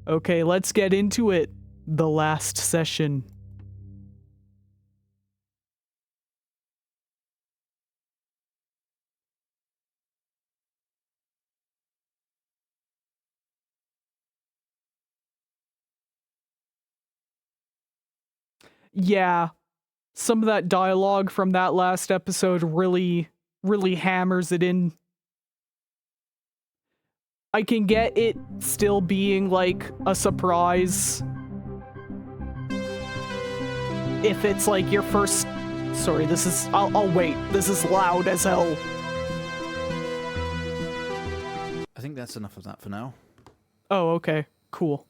Okay, let's get into it. The last session. Yeah, some of that dialogue from that last episode really hammers it in. I can get it still being like a surprise if it's like your first. Sorry, this is. I'll wait. This is loud as hell. I think that's enough of that for now. Oh, okay. Cool.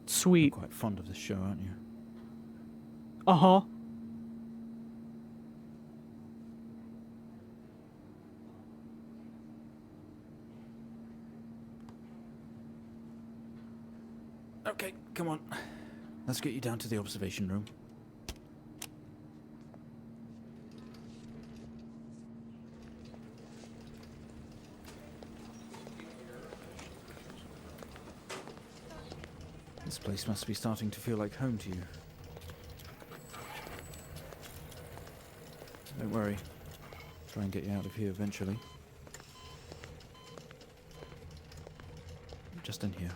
Sweet. You're quite fond of this show, aren't you? Uh-huh. Okay, come on. Let's get you down to the observation room. This place must be starting to feel like home to you. Don't worry. Try and get you out of here eventually. Just in here.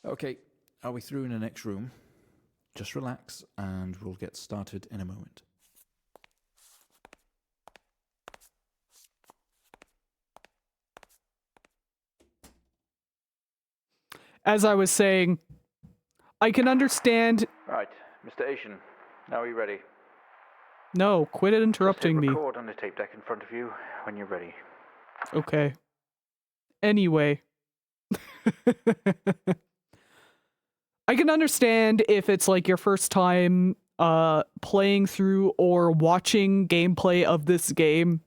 Okay, are we through in the next room? Just relax and we'll get started in a moment. As I was saying, I can understand. Right, Mr. Asian, now are you ready? No, quit interrupting me. Record on the tape deck in front of you when you're ready. Okay. Anyway. I can understand if it's like your first time playing through or watching gameplay of this game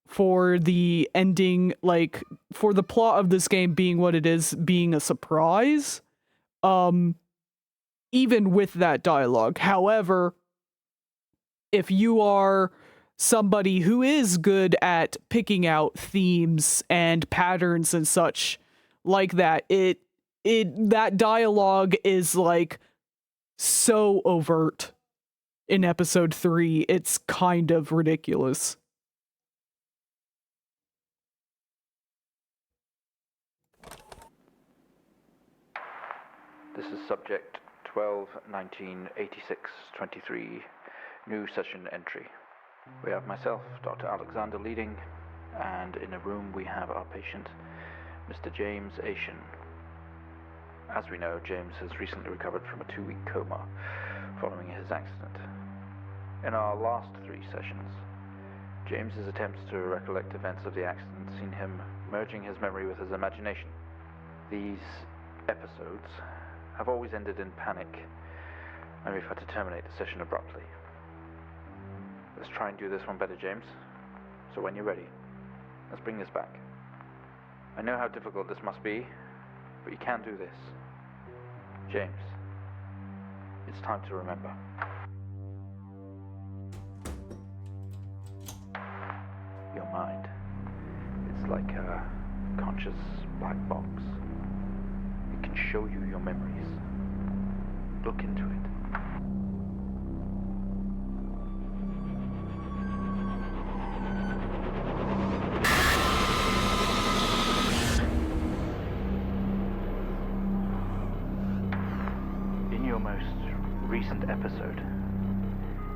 for the ending, like for the plot of this game being what it is, being a surprise. Even with that dialogue. However, if you are somebody who is good at picking out themes and patterns and such like that, that dialogue is like so overt in episode 3. It's kind of ridiculous. This is subject 12-19-86-23, new session entry. We have myself, Dr. Alexander, leading, and in a room we have our patient, Mr. James Asian. As we know, James has recently recovered from a 2-week coma following his accident. In our last 3 sessions, James's attempts to recollect events of the accident seen him merging his memory with his imagination. These episodes have always ended in panic, and we've had to terminate the session abruptly. Let's try and do this one better, James. So when you're ready, let's bring this back. I know how difficult this must be, but you can do this. James, it's time to remember. Your mind, it's like a conscious black box. It can show you your memories. Look into it. In your most recent episode,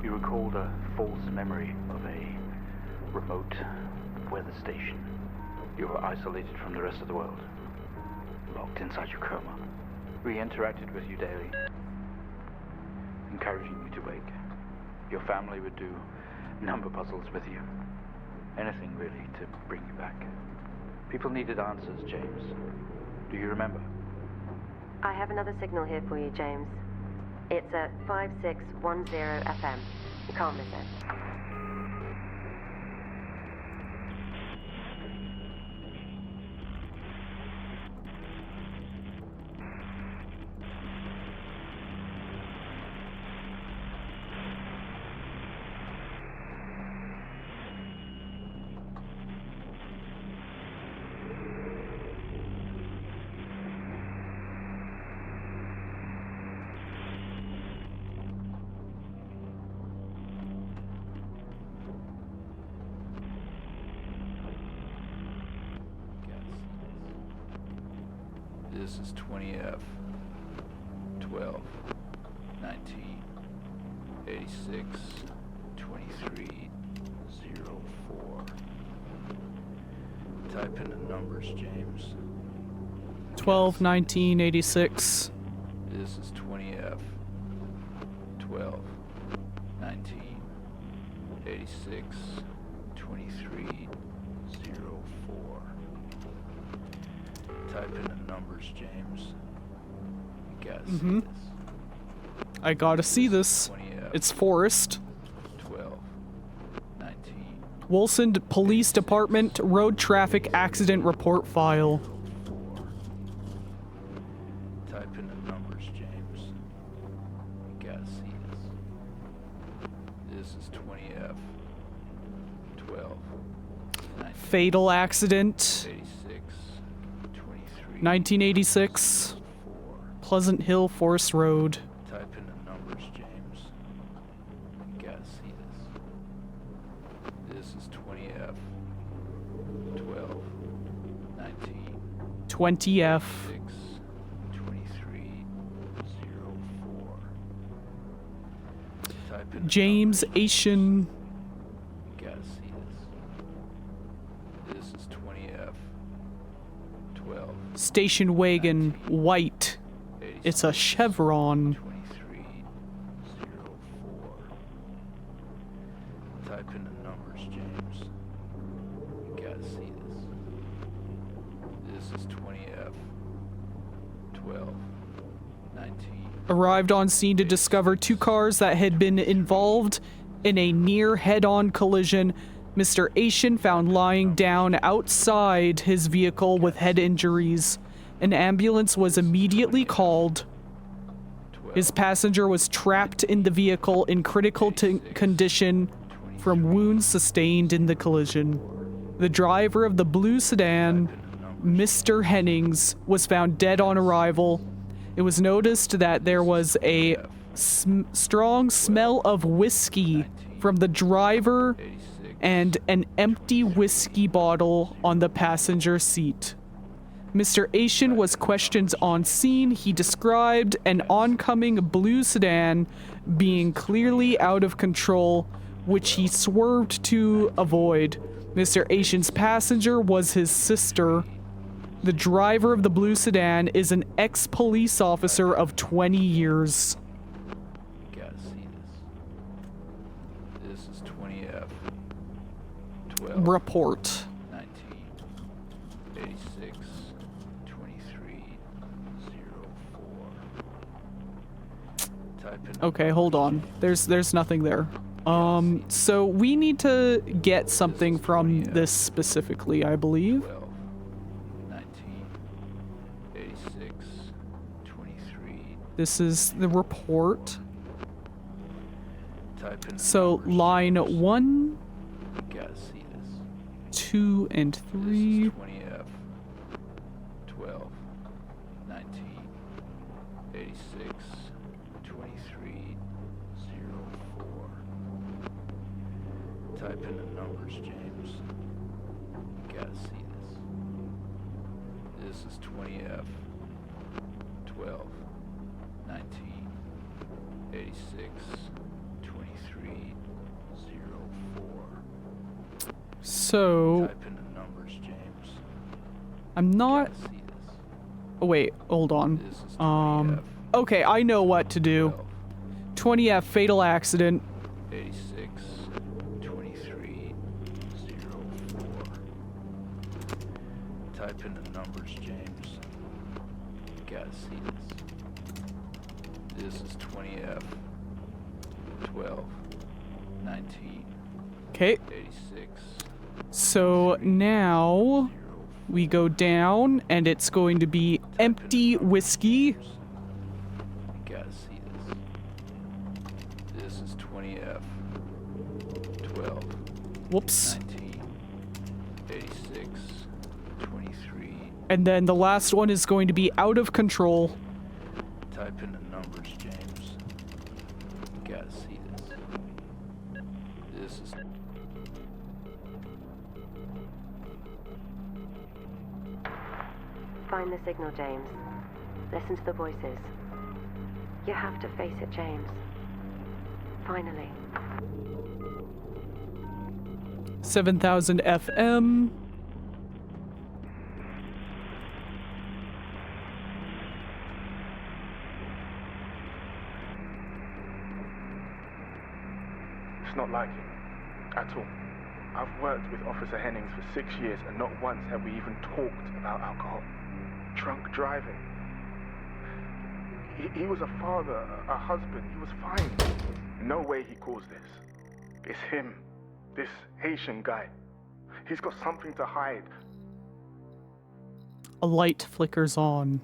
you recalled a false memory of a remote weather station. You were isolated from the rest of the world, locked inside your coma. We interacted with you daily, encouraging you to wake. Your family would do number puzzles with you. Anything really to bring you back. People needed answers, James. Do you remember? I have another signal here for you, James. It's at 5610 FM. You can't miss it. This is 20F 12 19 86 23 04. Type in the numbers, James. 12, 19, 86. This is 20F 12 19 86 23 04. Type in the numbers, James. You gotta see this. I gotta see this. 20F It's Forrest. 12 19 Wilson Police Department Road Traffic Accident Report File. 4. Type in the numbers, James. You gotta see this. This is 20F 12 19 Fatal accident. 86 23 1986. 4. Pleasant Hill Forest Road. Type in the numbers, James. You gotta see this. This is 20F 12 19 20F. 6 23 04. Type in the James numbers, Asian. You gotta see this. This is 20F 12 Station wagon. White. It's a 86 Chevron. 2304. Type in the numbers, James. You gotta see this. This is 20F 12 19 Arrived on scene to discover two cars that had been involved in a near head-on collision. Mr. Asian found lying down outside his vehicle with head injuries. An ambulance was immediately called. 12 His passenger was trapped in the vehicle in critical condition from wounds sustained in the collision. The driver of the blue sedan, Mr. Hennings, was found dead on arrival. It was noticed that there was a strong smell of whiskey from the driver 86 and an empty whiskey bottle on the passenger seat. Mr. Asian was questioned on scene. He described an oncoming blue sedan being clearly out of control, which he swerved to avoid. Mr. Asian's passenger was his sister. The driver of the blue sedan is an ex-police officer of 20 years. You gotta see this. This is 20F 12 Report. 19 86 23 04. Type in the Okay, hold on. There's nothing there. So we need to get something from this specifically, I believe. 12 19 86 23. This is the report. Type in the So numbers, line James. 1, You gotta see this. 2, and This 3. is 20F 12 19 86 23 04. Type in the numbers, James. You gotta see this. This is 20F 12 19 86 23 04. So Type in the numbers, James. I'm not. Gotta see this. Oh wait, hold on. This is 20F Okay, I know what to do. 12 20F fatal accident. 86 23 04. Type in the numbers, James. You gotta see this. This is 20F 12 19 Okay, 86 so now we go down, and it's going to be empty whiskey. You gotta see this. This is 20F 12 Whoops. 19 86 23. And then the last one is going to be out of control. Type in the numbers, James. You gotta see this. This is Find the signal, James. Listen to the voices. You have to face it, James. Finally. 7,000 FM. It's not like him, at all. I've worked with Officer Hennings for 6 years, and not once have we even talked about alcohol. Drunk driving. He was a father, a husband. He was fine. No way he caused this. It's him, this Haitian guy. He's got something to hide. A light flickers on.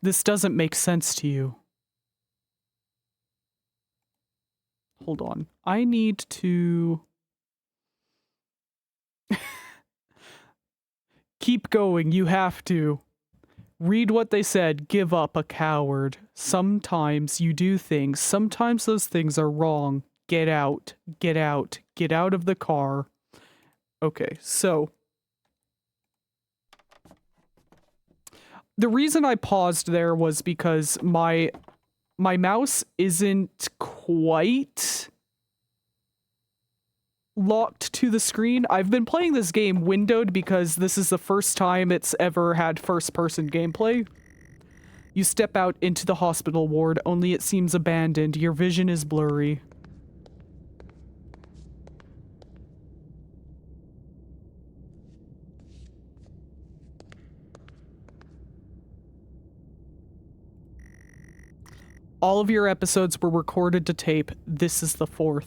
This doesn't make sense to you. Hold on. I need to... Keep going, you have to. Read what they said, give up, a coward. Sometimes you do things, sometimes those things are wrong. Get out, get out, get out of the car. Okay, so... The reason I paused there was because my mouse isn't quite locked to the screen. I've been playing this game windowed because this is the first time it's ever had first-person gameplay. You step out into the hospital ward, only it seems abandoned. Your vision is blurry. All of your episodes were recorded to tape. This is the 4th.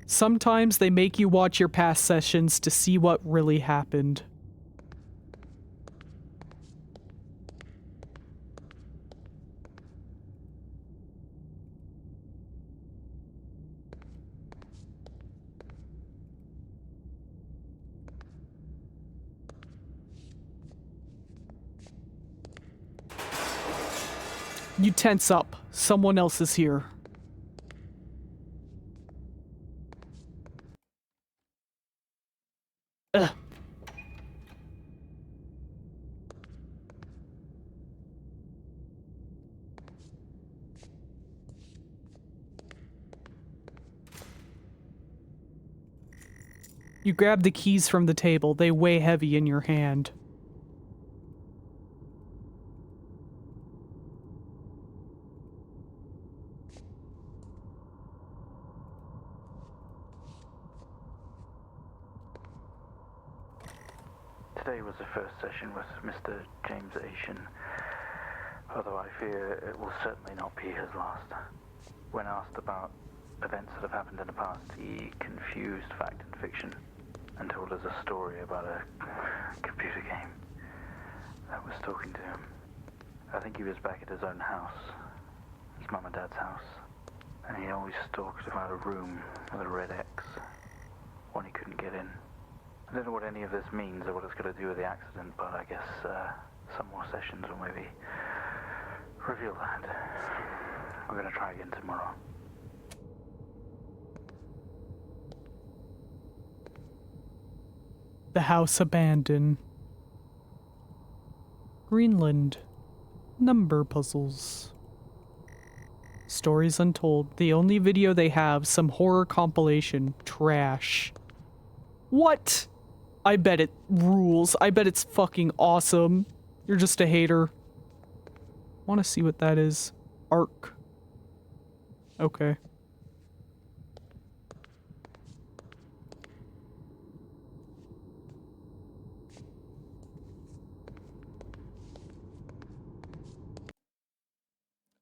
Sometimes they make you watch your past sessions to see what really happened. You tense up. Someone else is here. Ugh. You grab the keys from the table. They weigh heavy in your hand. Today was the first session with Mr. James Asian, although I fear it will certainly not be his last. When asked about events that have happened in the past, he confused fact and fiction and told us a story about a computer game that was talking to him. I think he was back at his own house, his mum and dad's house, and he always talked about a room with a red X, one he couldn't get in. I don't know what any of this means or what it's going to do with the accident, but I guess some more sessions will maybe reveal that. We're going to try again tomorrow. The house abandoned. Greenland. Number puzzles. Stories Untold. The only video they have, some horror compilation. Trash. What? I bet it rules. I bet it's fucking awesome. You're just a hater. Want to see what that is? Arc. Okay.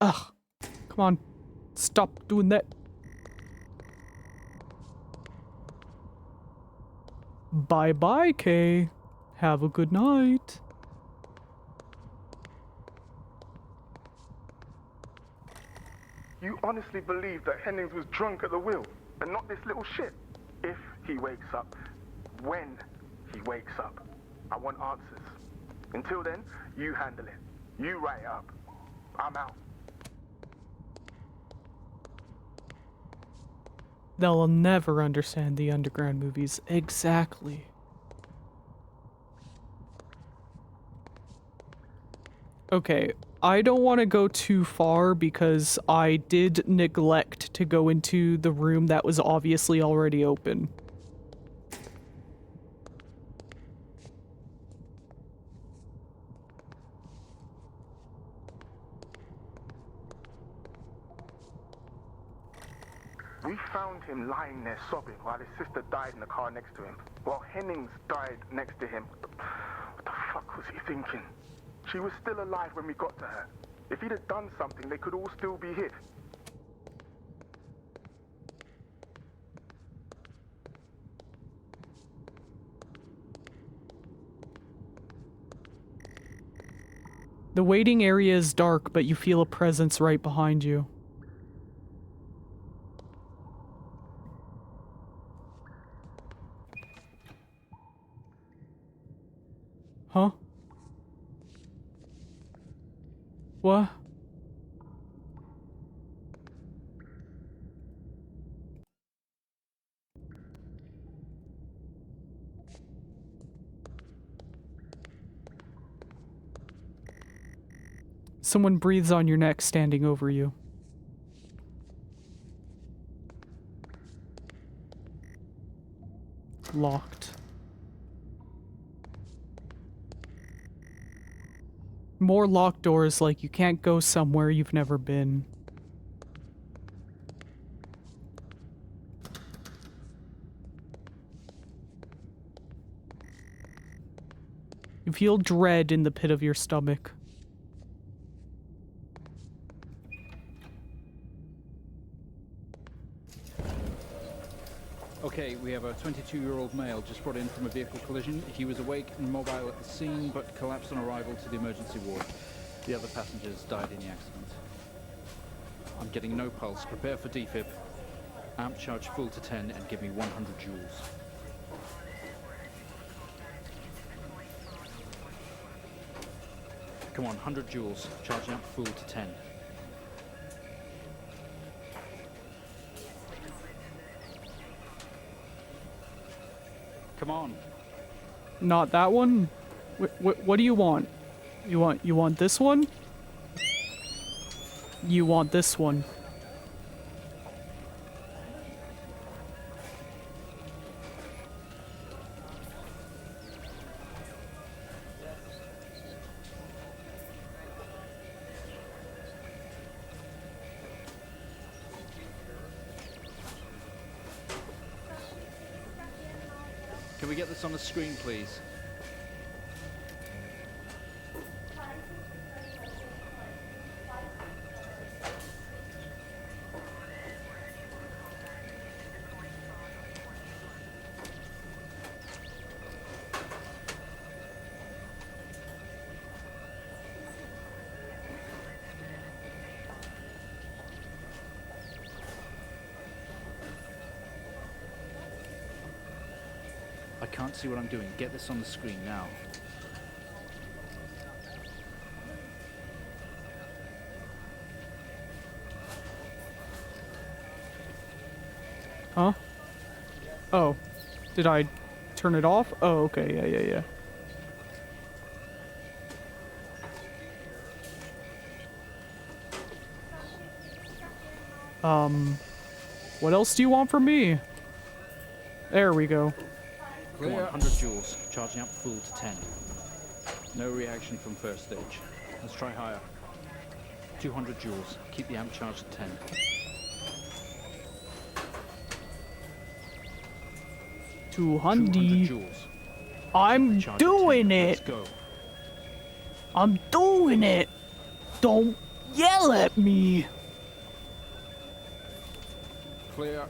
Ugh. Come on. Stop doing that. Bye-bye, Kay. Have a good night. You honestly believe that Hennings was drunk at the wheel, and not this little shit? If he wakes up, when he wakes up, I want answers. Until then, you handle it. You write it up. I'm out. They'll never understand the underground movies. Exactly. Okay, I don't want to go too far because I did neglect to go into the room that was obviously already open. We found him lying there sobbing while his sister died in the car next to him, while Hennings died next to him. What the fuck was he thinking? She was still alive when we got to her. If he'd have done something, they could all still be hid. The waiting area is dark, but you feel a presence right behind you. Huh? What? Someone breathes on your neck standing over you. Locked. More locked doors, like you can't go somewhere you've never been. You feel dread in the pit of your stomach. Okay, we have a 22-year-old male just brought in from a vehicle collision. He was awake and mobile at the scene, but collapsed on arrival to the emergency ward. The other passengers died in the accident. I'm getting no pulse. Prepare for defib. Amp charge full to 10 and give me 100 joules. Come on, 100 joules. Charging up full to 10. Come on. Not that one? What do you want? You want this one? You want this one. Can we get this on the screen, please? I can't see what I'm doing. Get this on the screen now. Huh? Oh. Did I turn it off? Oh, okay. Yeah. What else do you want from me? There we go. Come on, 100 joules. Charging up full to 10. No reaction from first stage. Let's try higher. 200 joules. Keep the amp charged at 10. 200 joules. I'm Charge at doing 10. it. Let's go. I'm doing it. Don't yell at me. Clear.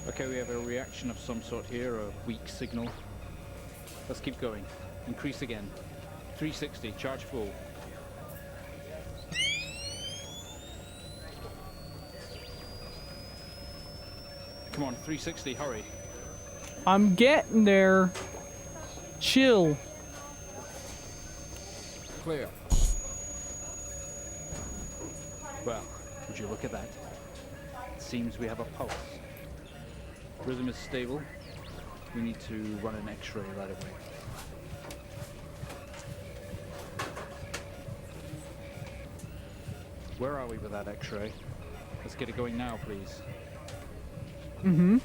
Okay, we have a reaction of some sort here, a weak signal. Let's keep going. Increase again. 360, charge full. Come on, 360, hurry. I'm getting there. Chill. Clear. Well, would you look at that? It seems we have a pulse. Rhythm is stable. We need to run an X-ray right away. Where are we with that X-ray? Let's get it going now, please. Mm-hmm.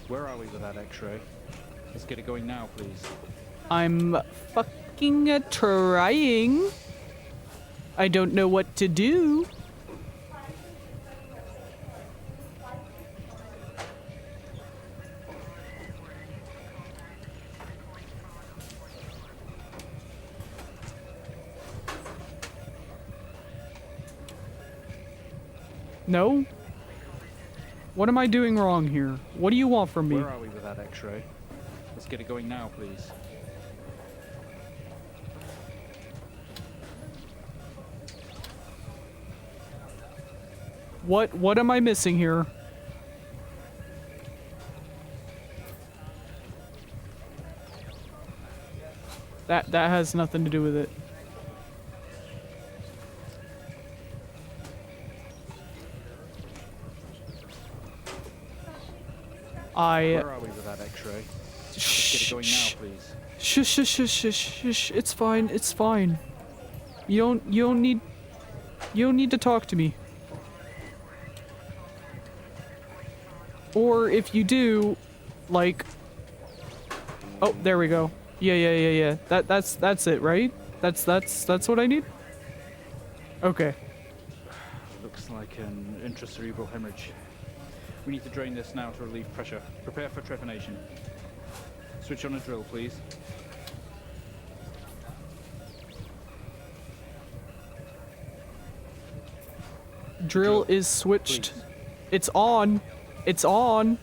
Where are we with that X-ray? Let's get it going now, please. I'm fucking trying. I don't know what to do. No? What am I doing wrong here? What do you want from me? Where are we with that X-ray? Let's get it going now, please. What am I missing here? That has nothing to do with it. Where are we with that X-ray? Let's get it going now, please. Shush. It's fine. It's fine. You don't need to talk to me. Or if you do, like, oh, there we go. Yeah. That's it, right? That's what I need? Okay. Looks like an intracerebral hemorrhage. We need to drain this now to relieve pressure. Prepare for trepanation. Switch on a drill, please. Drill is switched. It's on. It's on.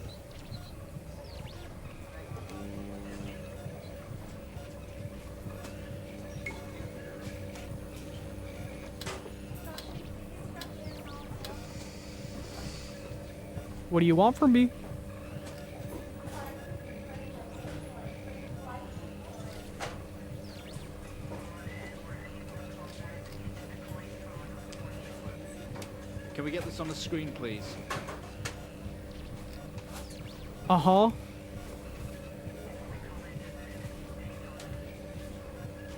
What do you want from me? Can we get this on the screen, please? Uh-huh.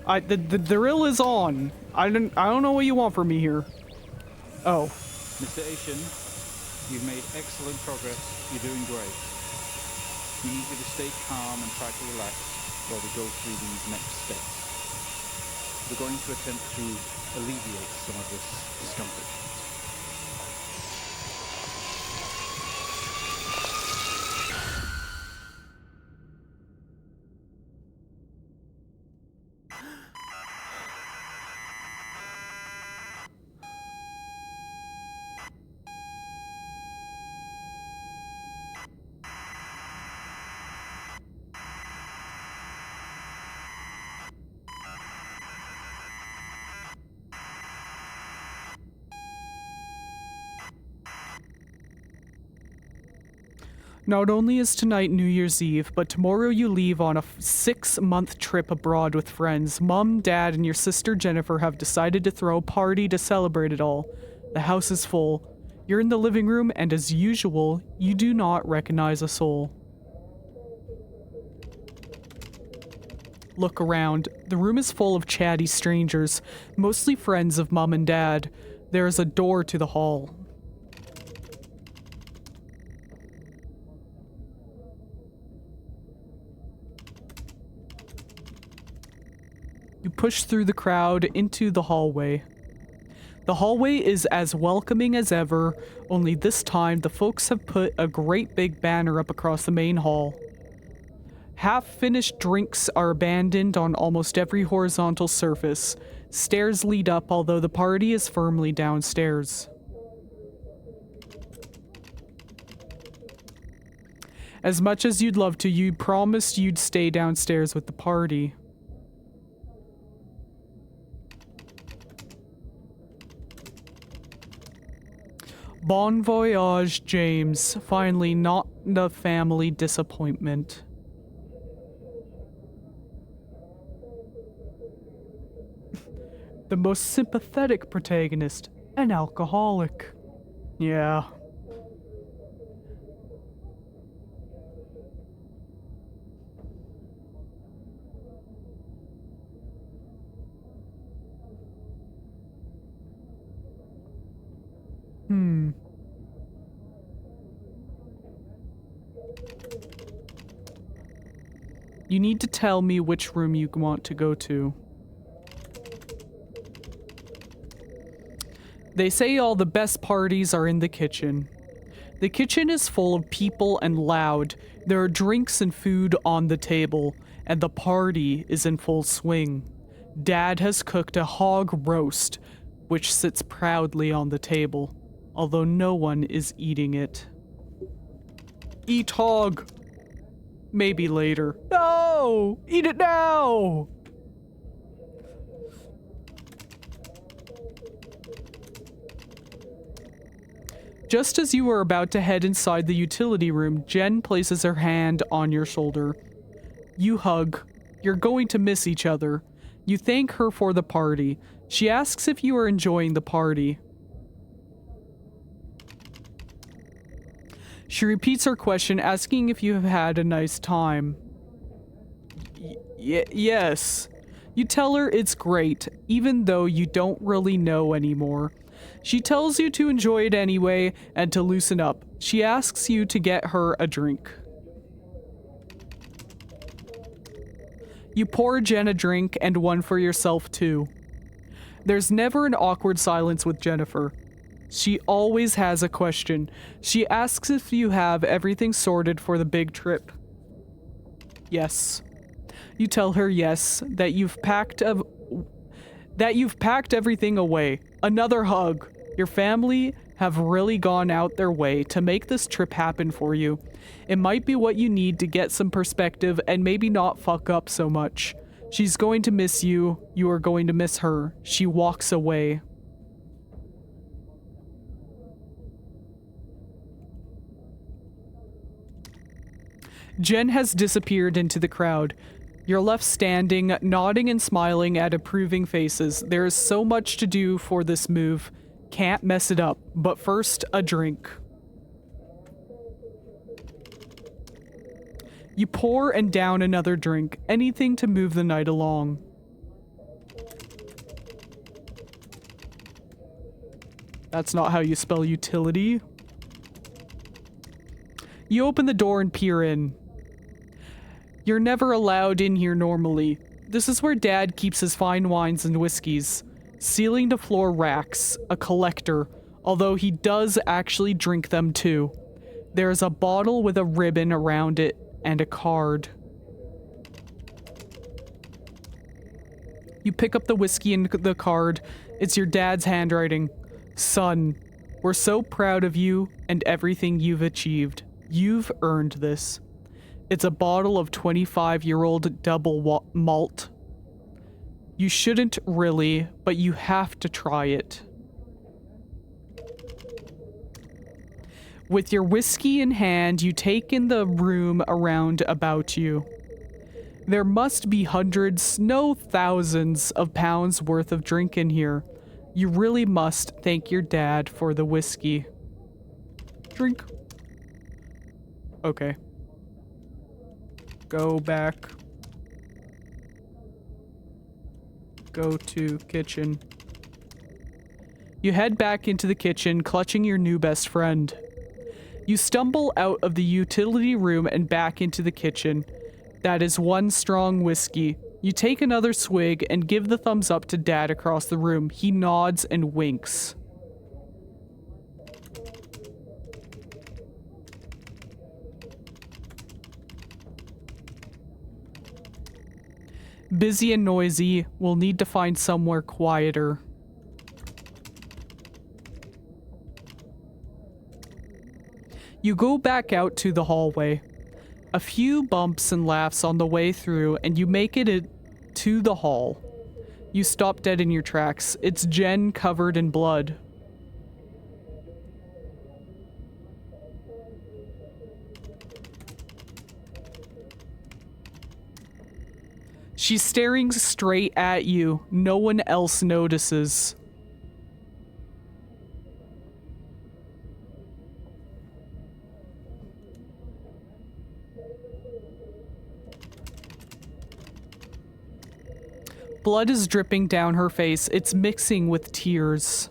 The drill is on. I don't know what you want from me here. Oh. Mr. Asian, you've made excellent progress. You're doing great. We need you to stay calm and try to relax while we go through these next steps. We're going to attempt to alleviate some of this discomfort. Not only is tonight New Year's Eve, but tomorrow you leave on a 6-month trip abroad with friends. Mom, Dad, and your sister Jennifer have decided to throw a party to celebrate it all. The house is full. You're in the living room, and as usual, you do not recognize a soul. Look around. The room is full of chatty strangers, mostly friends of Mom and Dad. There is a door to the hall. You push through the crowd into the hallway. The hallway is as welcoming as ever, only this time the folks have put a great big banner up across the main hall. Half-finished drinks are abandoned on almost every horizontal surface. Stairs lead up, although the party is firmly downstairs. As much as you'd love to, you promised you'd stay downstairs with the party. Bon voyage, James. Finally, not the family disappointment. The most sympathetic protagonist, an alcoholic. Yeah. You need to tell me which room you want to go to. They say all the best parties are in the kitchen. The kitchen is full of people and loud. There are drinks and food on the table, and the party is in full swing. Dad has cooked a hog roast, which sits proudly on the table, although no one is eating it. Eat hog! Maybe later. No! Eat it now! Just as you are about to head inside the utility room, Jen places her hand on your shoulder. You hug. You're going to miss each other. You thank her for the party. She asks if you are enjoying the party. She repeats her question, asking if you have had a nice time. Yes. You tell her it's great, even though you don't really know anymore. She tells you to enjoy it anyway and to loosen up. She asks you to get her a drink. You pour Jen a drink and one for yourself too. There's never an awkward silence with Jennifer. She always has a question. She asks if you have everything sorted for the big trip. Yes. You tell her yes, that you've packed everything away. Another hug. Your family have really gone out their way to make this trip happen for you. It might be what you need to get some perspective and maybe not fuck up so much. She's going to miss you. You are going to miss her. She walks away. Jen has disappeared into the crowd. You're left standing, nodding and smiling at approving faces. There is so much to do for this move. Can't mess it up. But first, a drink. You pour and down another drink, anything to move the night along. That's not how you spell utility. You open the door and peer in. You're never allowed in here normally. This is where Dad keeps his fine wines and whiskeys. Ceiling to floor racks, a collector, although he does actually drink them too. There's a bottle with a ribbon around it and a card. You pick up the whiskey and the card. It's your dad's handwriting. Son, we're so proud of you and everything you've achieved. You've earned this. It's a bottle of 25-year-old double malt. You shouldn't really, but you have to try it. With your whiskey in hand, you take in the room around about you. There must be hundreds, no thousands of pounds worth of drink in here. You really must thank your dad for the whiskey. Drink. Okay. Go back. Go to kitchen. You head back into the kitchen, clutching your new best friend. You stumble out of the utility room and back into the kitchen. That is one strong whiskey. You take another swig and give the thumbs up to Dad across the room. He nods and winks. busy and noisy. We'll need to find somewhere quieter. You go back out to the hallway. A few bumps and laughs on the way through, and you make it to the hall. You stop dead in your tracks. It's Jen covered in blood. She's staring straight at you. No one else notices. Blood is dripping down her face. It's mixing with tears.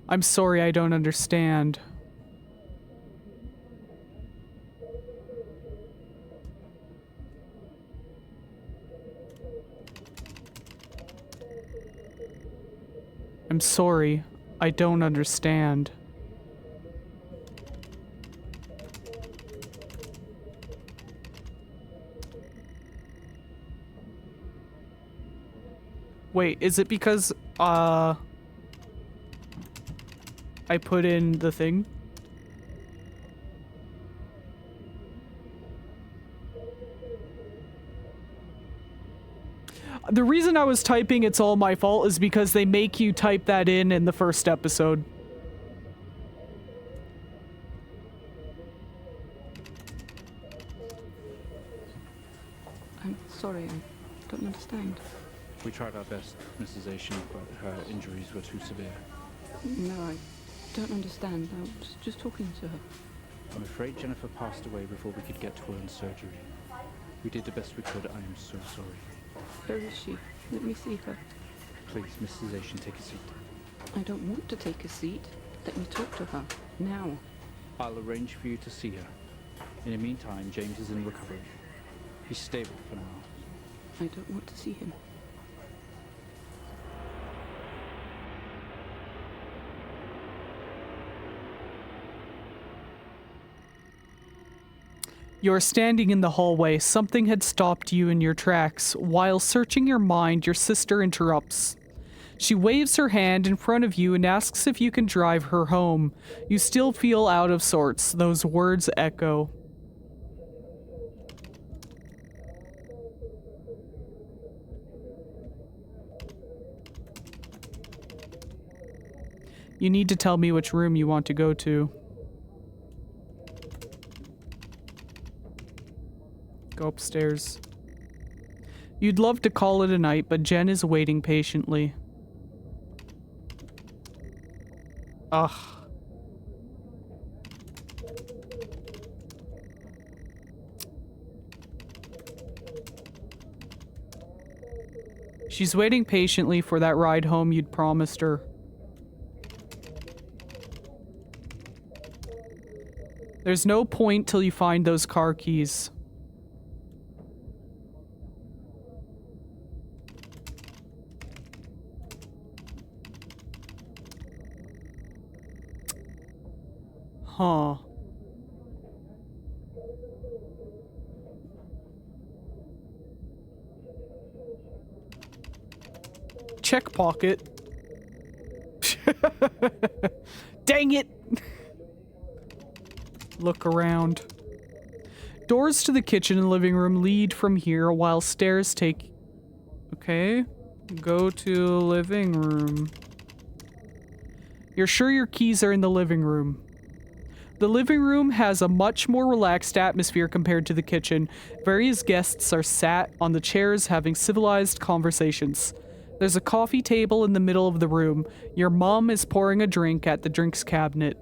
I'm sorry, I don't understand. I'm sorry, I don't understand. Wait, is it because, I put in the thing? The reason I was typing "it's all my fault" is because they make you type that in the first episode. I'm sorry, I don't understand. We tried our best, Mrs. Asian, but her injuries were too severe. No, I don't understand. I was just talking to her. I'm afraid Jennifer passed away before we could get to her in surgery. We did the best we could. I am so sorry. Where is she? Let me see her. Please, Mrs. Asian, take a seat. I don't want to take a seat. Let me talk to her. Now. I'll arrange for you to see her. In the meantime, James is in recovery. He's stable for now. I don't want to see him. You're standing in the hallway. Something had stopped you in your tracks. While searching your mind, your sister interrupts. She waves her hand in front of you and asks if you can drive her home. You still feel out of sorts. Those words echo. You need to tell me which room you want to go to. Go upstairs. You'd love to call it a night, but Jen is waiting patiently. Ugh. She's waiting patiently for that ride home you'd promised her. There's no point till you find those car keys. Huh. Check pocket. Dang it! Look around. Doors to the kitchen and living room lead from here, while stairs take... Okay. Go to living room. You're sure your keys are in the living room? The living room has a much more relaxed atmosphere compared to the kitchen. Various guests are sat on the chairs having civilized conversations. There's a coffee table in the middle of the room. Your mom is pouring a drink at the drinks cabinet.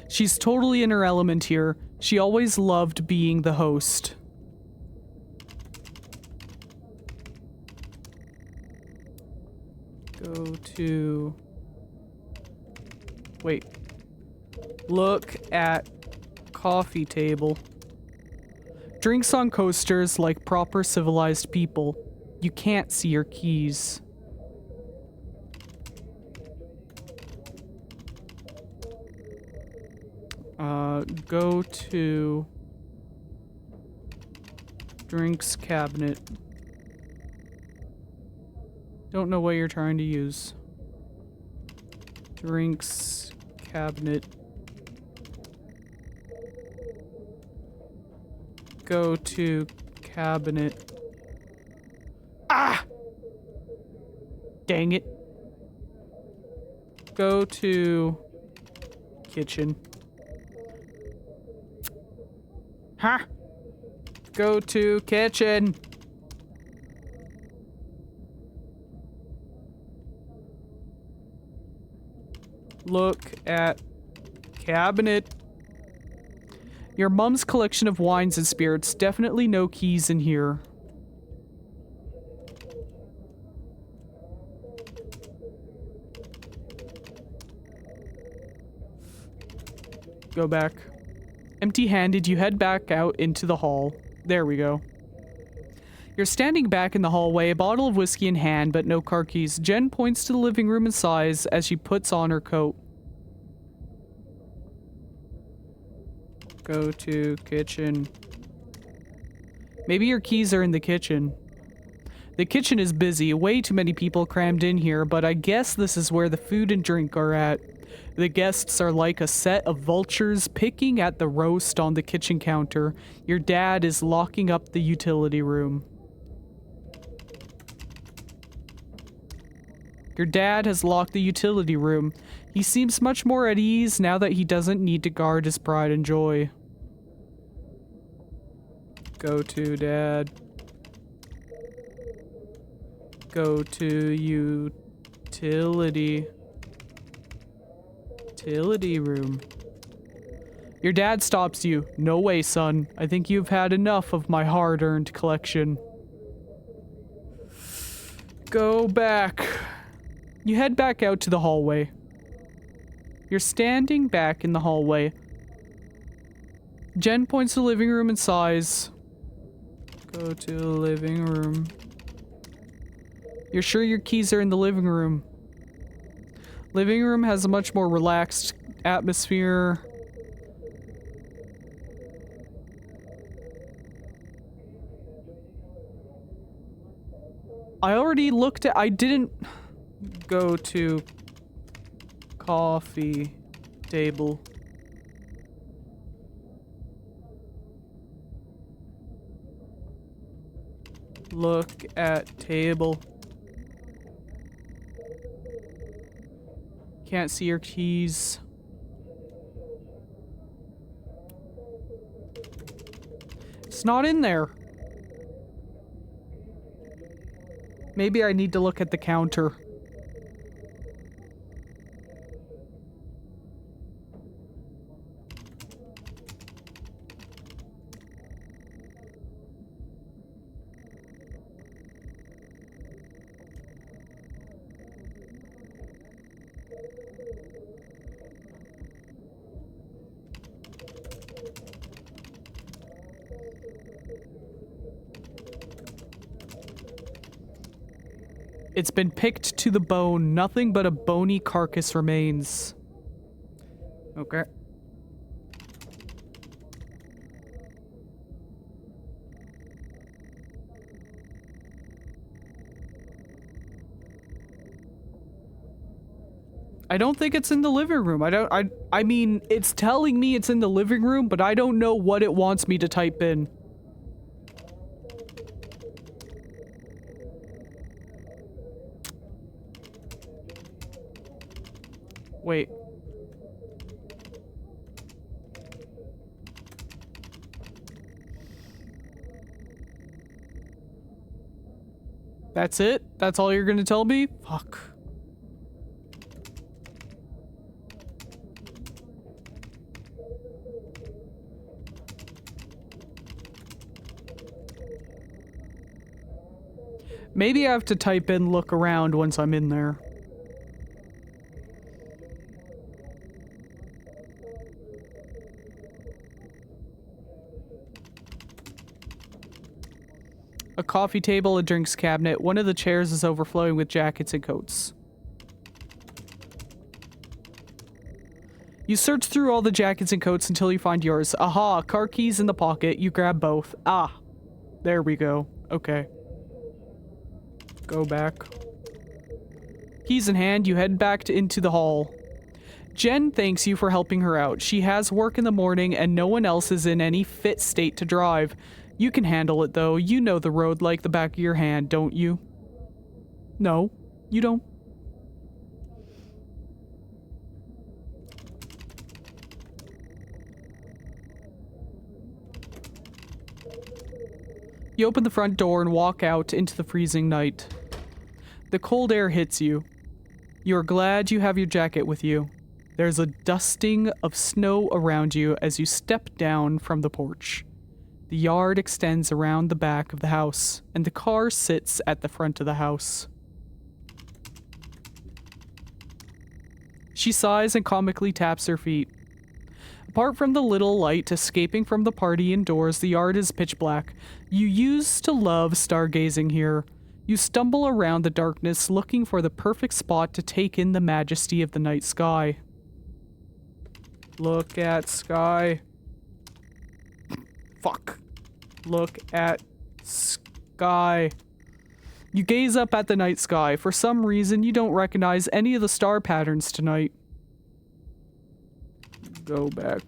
She's totally in her element here. She always loved being the host. Go to... Wait. Look at coffee table. Drinks on coasters like proper civilized people. You can't see your keys. Go to drinks cabinet. Don't know what you're trying to use. Drinks cabinet. Go to cabinet. Ah! Dang it. Go to kitchen. Huh? Go to kitchen. Look at cabinet. Your mom's collection of wines and spirits. Definitely no keys in here. Go back. Empty-handed, you head back out into the hall. There we go. You're standing back in the hallway, a bottle of whiskey in hand, but no car keys. Jen points to the living room and sighs as she puts on her coat. Go to kitchen. Maybe your keys are in the kitchen. The kitchen is busy, way too many people crammed in here, but I guess this is where the food and drink are at. The guests are like a set of vultures picking at the roast on the kitchen counter. Your dad is locking up the utility room. Your dad has locked the utility room. He seems much more at ease now that he doesn't need to guard his pride and joy. Go to dad. Go to utility room. Your dad stops you. No way, son. I think you've had enough of my hard-earned collection. Go back. You head back out to the hallway. You're standing back in the hallway. Jen points to the living room and sighs. Go to the living room. You're sure your keys are in the living room? Living room has a much more relaxed atmosphere. I already looked at... I didn't go to coffee table. Look at table. Can't see your keys. It's not in there. Maybe I need to look at the counter. It's been picked to the bone. Nothing but a bony carcass remains. Okay. I don't think it's in the living room. I mean, it's telling me it's in the living room, but I don't know what it wants me to type in. Wait. That's it? That's all you're gonna tell me? Fuck. Maybe I have to type in look around once I'm in there. A coffee table, a drinks cabinet. One of the chairs is overflowing with jackets and coats. You search through all the jackets and coats until you find yours. Aha, car keys in the pocket. You grab both. Ah, there we go. Okay. Go back. Keys in hand, you head back into the hall. Jen thanks you for helping her out. She has work in the morning and no one else is in any fit state to drive. You can handle it though. You know the road like the back of your hand, don't you? No, you don't. You open the front door and walk out into the freezing night. The cold air hits you. You are glad you have your jacket with you. There's a dusting of snow around you as you step down from the porch. The yard extends around the back of the house, and the car sits at the front of the house. She sighs and comically taps her feet. Apart from the little light escaping from the party indoors, the yard is pitch black. You used to love stargazing here. You stumble around the darkness looking for the perfect spot to take in the majesty of the night sky. Look at sky. Fuck. Look at sky. You gaze up at the night sky. For some reason, you don't recognize any of the star patterns tonight. Go back.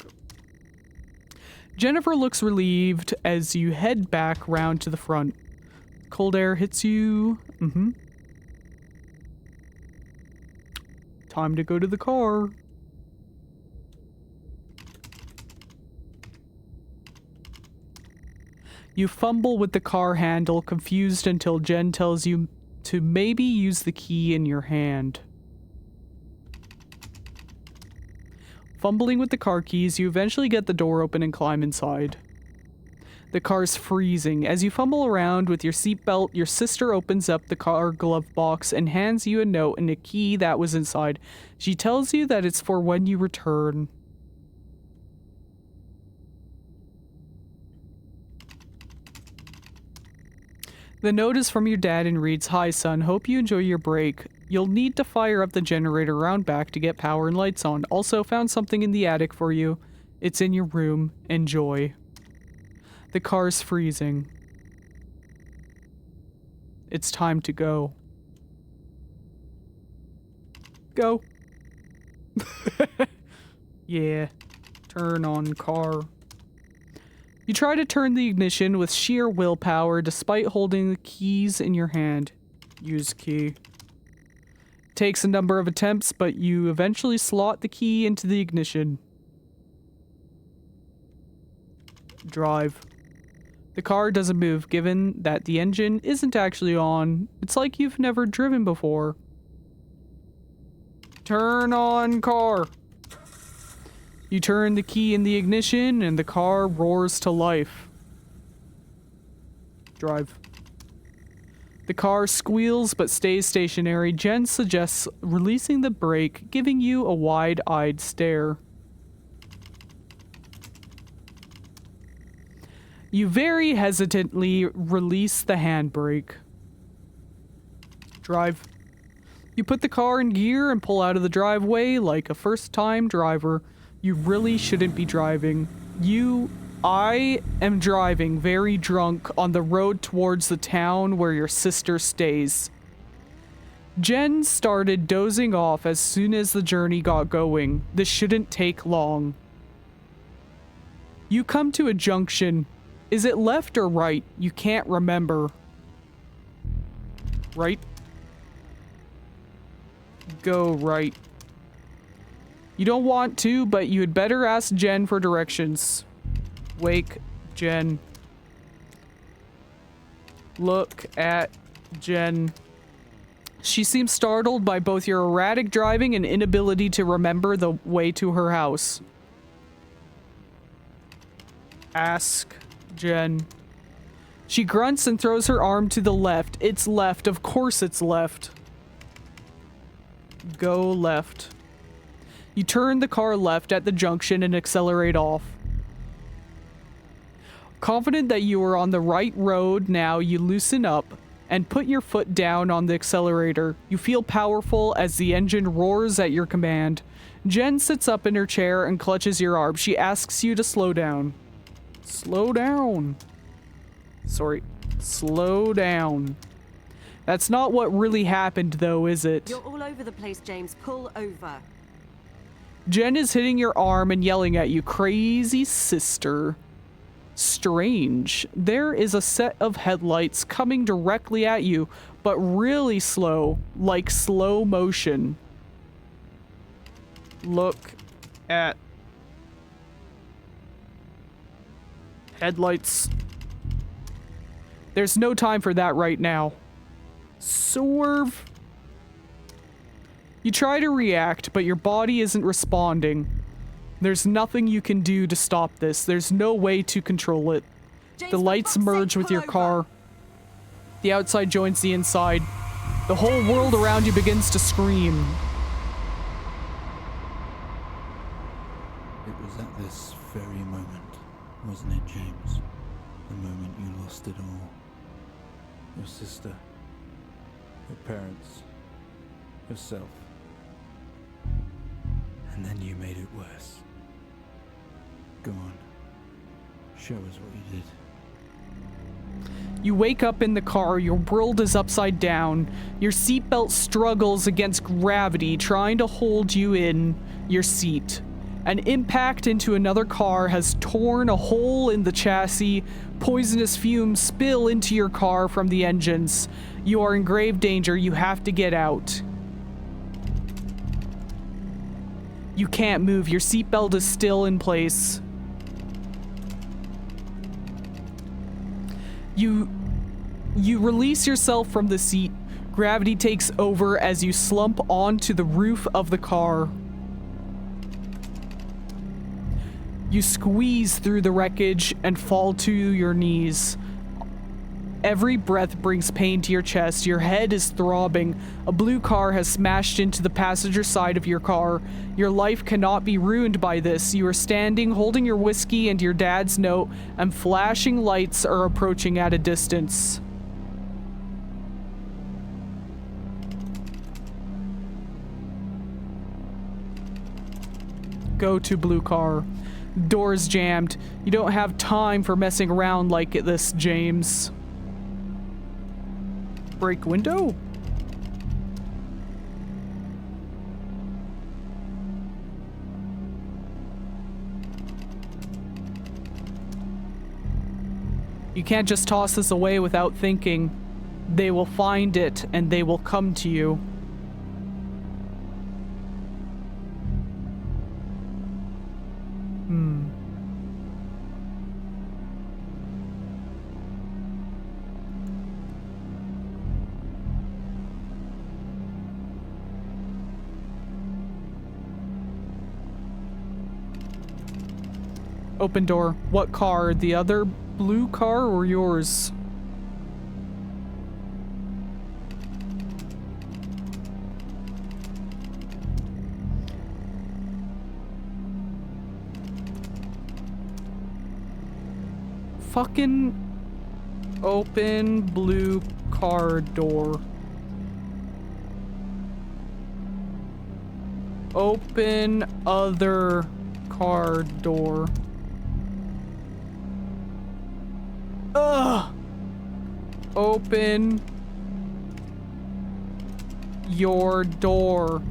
Jennifer looks relieved as you head back round to the front. Cold air hits you. Time to go to the car. You fumble with the car handle, confused until Jen tells you to maybe use the key in your hand. Fumbling with the car keys, you eventually get the door open and climb inside. The car's freezing. As you fumble around with your seatbelt, your sister opens up the car glove box and hands you a note and a key that was inside. She tells you that it's for when you return. The note is from your dad and reads, "Hi son, hope you enjoy your break. You'll need to fire up the generator around back to get power and lights on. Also found something in the attic for you. It's in your room. Enjoy." The car's freezing. It's time to go. Go. Yeah. Turn on car. You try to turn the ignition with sheer willpower despite holding the keys in your hand. Use key. Takes a number of attempts, but you eventually slot the key into the ignition. Drive. The car doesn't move, given that the engine isn't actually on. It's like you've never driven before. Turn on car. You turn the key in the ignition and the car roars to life. Drive. The car squeals but stays stationary. Jen suggests releasing the brake, giving you a wide-eyed stare. You very hesitantly release the handbrake. Drive. You put the car in gear and pull out of the driveway like a first-time driver. You really shouldn't be driving. I am driving very drunk on the road towards the town where your sister stays. Jen started dozing off as soon as the journey got going. This shouldn't take long. You come to a junction. Is it left or right? You can't remember. Right? Go right. You don't want to, but you had better ask Jen for directions. Wake Jen. Look at Jen. She seems startled by both your erratic driving and inability to remember the way to her house. Ask Jen. She grunts and throws her arm to the left. It's left. Of course it's left. Go left. You turn the car left at the junction and accelerate off. Confident that you are on the right road now, you loosen up and put your foot down on the accelerator. You feel powerful as the engine roars at your command. Jen sits up in her chair and clutches your arm. She asks you to slow down. Slow down. Sorry. Slow down. That's not what really happened, though, is it? You're all over the place, James. Pull over. Jen is hitting your arm and yelling at you, crazy sister. Strange. There is a set of headlights coming directly at you, but really slow, like slow motion. Look at headlights. There's no time for that right now. Swerve. You try to react, but your body isn't responding. There's nothing you can do to stop this. There's no way to control it. James, The lights merge with your car. The outside joins the inside. The whole world around you begins to scream. It was at this very moment, wasn't it, James? The moment you lost it all. Your sister, your parents, yourself. And then you made it worse. Go on. Show us what you did. You wake up in the car, your world is upside down. Your seatbelt struggles against gravity, trying to hold you in your seat. An impact into another car has torn a hole in the chassis. Poisonous fumes spill into your car from the engines. You are in grave danger. You have to get out. You can't move. Your seatbelt is still in place. You release yourself from the seat. Gravity takes over as you slump onto the roof of the car. You squeeze through the wreckage and fall to your knees. Every breath brings pain to your chest. Your head is throbbing. A blue car has smashed into the passenger side of your car. Your life cannot be ruined by this. You are standing, holding your whiskey and your dad's note, and flashing lights are approaching at a distance. Go to blue car. Doors jammed. You don't have time for messing around like this, James. Break window? You can't just toss this away without thinking. They will find it and they will come to you. Open door. What car? The other blue car or yours? Fucking open blue car door. Open other car door. Ugh! Open your door.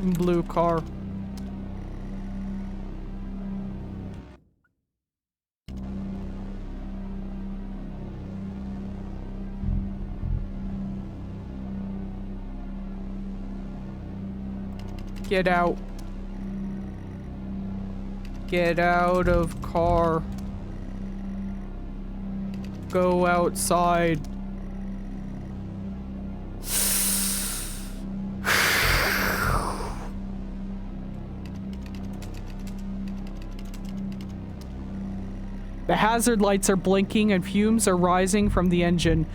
Blue car. Get out. Get out of car. Go outside. The hazard lights are blinking and fumes are rising from the engine.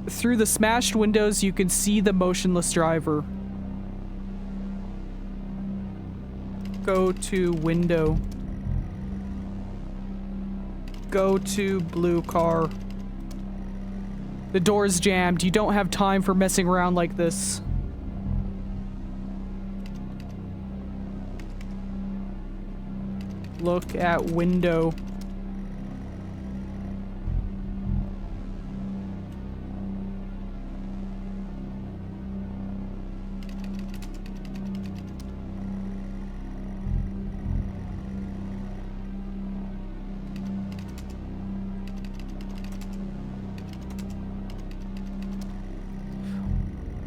Through the smashed windows, you can see the motionless driver. Go to window. Go to blue car. The door's jammed. You don't have time for messing around like this. Look at window.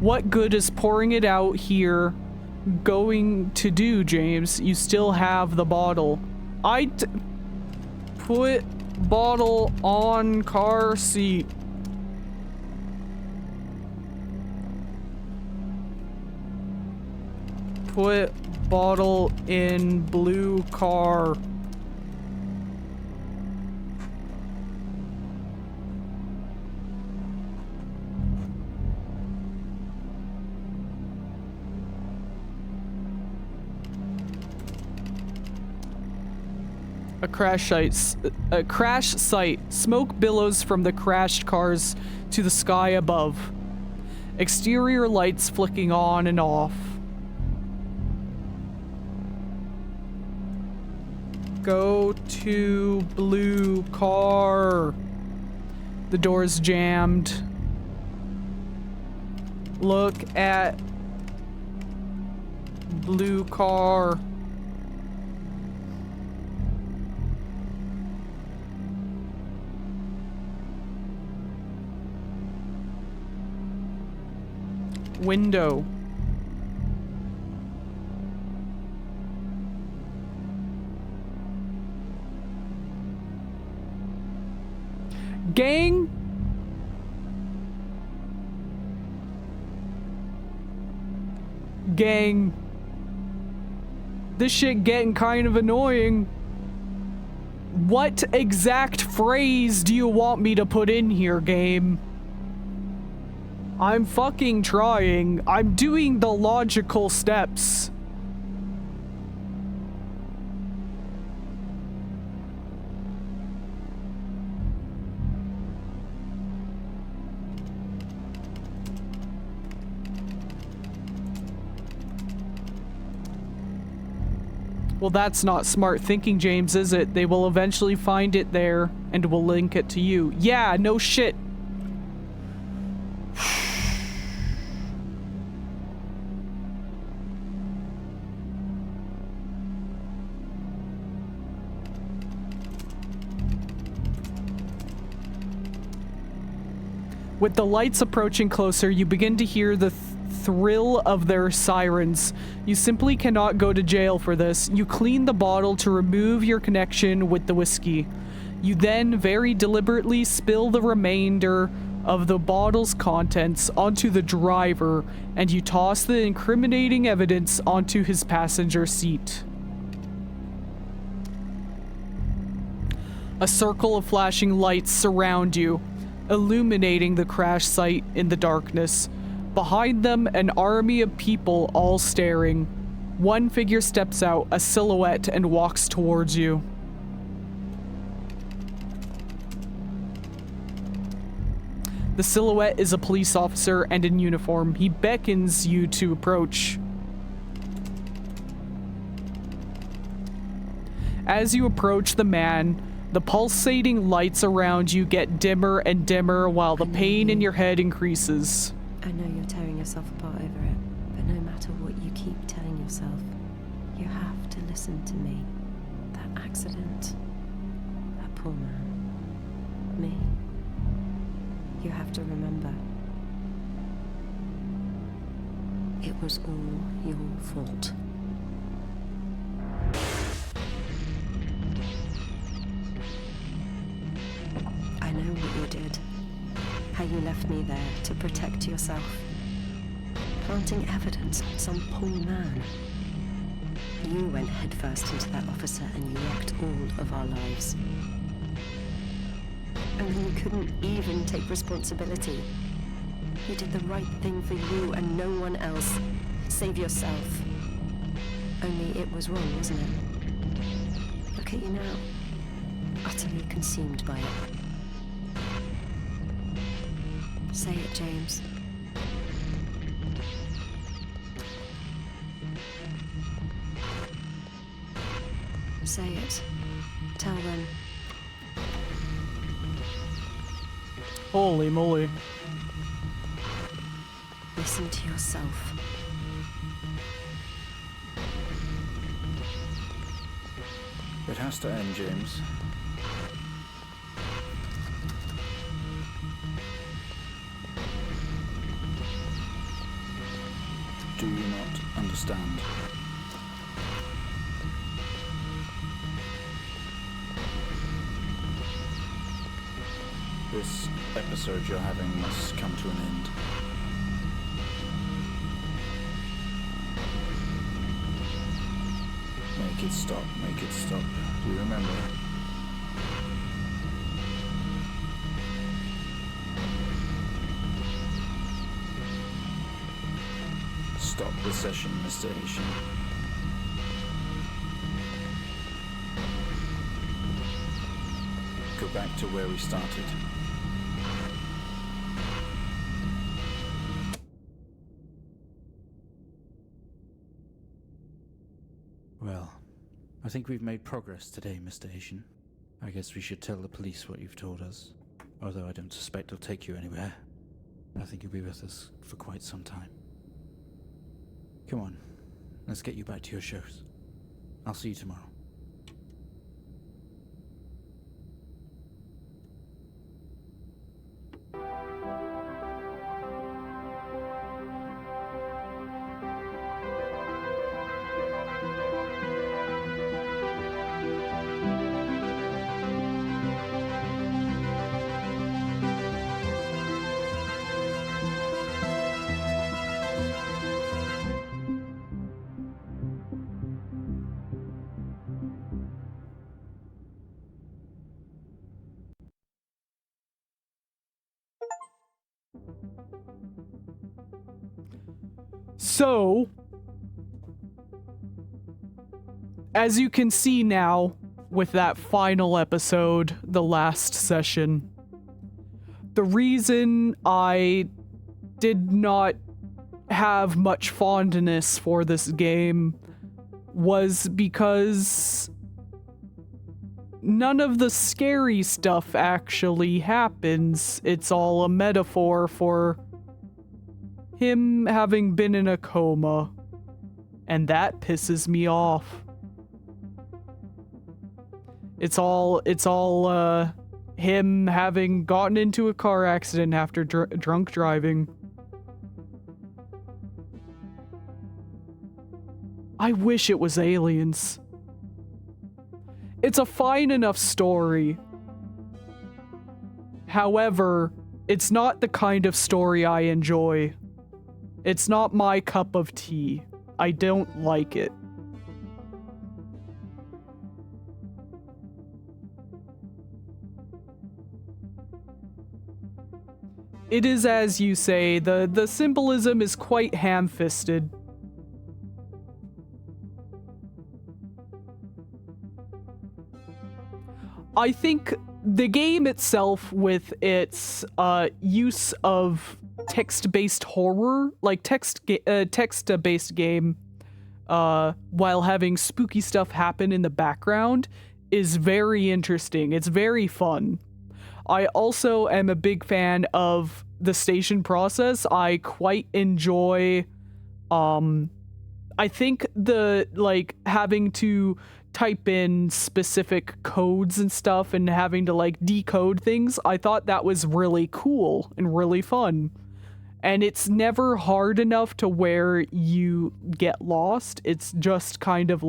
What good is pouring it out here going to do, James? You still have the bottle. Put bottle on car seat. Put bottle in blue car. A crash site. Smoke billows from the crashed cars to the sky above. Exterior lights flicking on and off. Go to blue car. The door's jammed. Look at blue car. Window. Gang. Gang. This shit getting kind of annoying. What exact phrase do you want me to put in here, game? I'm fucking trying. I'm doing the logical steps. Well, that's not smart thinking, James, is it? They will eventually find it there and will link it to you. Yeah, no shit. With the lights approaching closer, you begin to hear the thrill of their sirens. You simply cannot go to jail for this. You clean the bottle to remove your connection with the whiskey. You then very deliberately spill the remainder of the bottle's contents onto the driver, and you toss the incriminating evidence onto his passenger seat. A circle of flashing lights surround you, illuminating the crash site in the darkness. Behind them, an army of people all staring. One figure steps out, a silhouette, and walks towards you. The silhouette is a police officer and in uniform. He beckons you to approach. As you approach the man, the pulsating lights around you get dimmer and dimmer while the pain in your head increases. I know you're tearing yourself apart over it, but no matter what you keep telling yourself, you have to listen to me. That accident, that poor man, me. You have to remember, it was all your fault. I know what you did. How you left me there to protect yourself. Planting evidence on some poor man. You went headfirst into that officer and you wrecked all of our lives. And then you couldn't even take responsibility. You did the right thing for you and no one else. Save yourself. Only it was wrong, wasn't it? Look at you now. Utterly consumed by it. Say it, James. Say it. Tell them. Holy moly. Listen to yourself. It has to end, James. Do you not understand? This episode you're having must come to an end. Make it stop, make it stop. Do you remember? Stop the session, Mr. Haitian. Go back to where we started. Well, I think we've made progress today, Mr. Haitian. I guess we should tell the police what you've told us. Although I don't suspect they'll take you anywhere. I think you'll be with us for quite some time. Come on, let's get you back to your shows. I'll see you tomorrow. So, as you can see now, with that final episode, the last session, the reason I did not have much fondness for this game was because none of the scary stuff actually happens. It's all a metaphor for him having been in a coma, and that pisses me off. It's all him having gotten into a car accident after drunk driving. I wish it was aliens. It's a fine enough story. However, it's not the kind of story I enjoy. It's not my cup of tea. I don't like it. It is as you say, the symbolism is quite ham-fisted. I think the game itself, with its use of text-based horror, like text-based game, while having spooky stuff happen in the background, is very interesting. It's very fun. I also am a big fan of the station process. I quite enjoy, I think having to type in specific codes and stuff and having to decode things, I thought that was really cool and really fun. And it's never hard enough to where you get lost. It's just kind of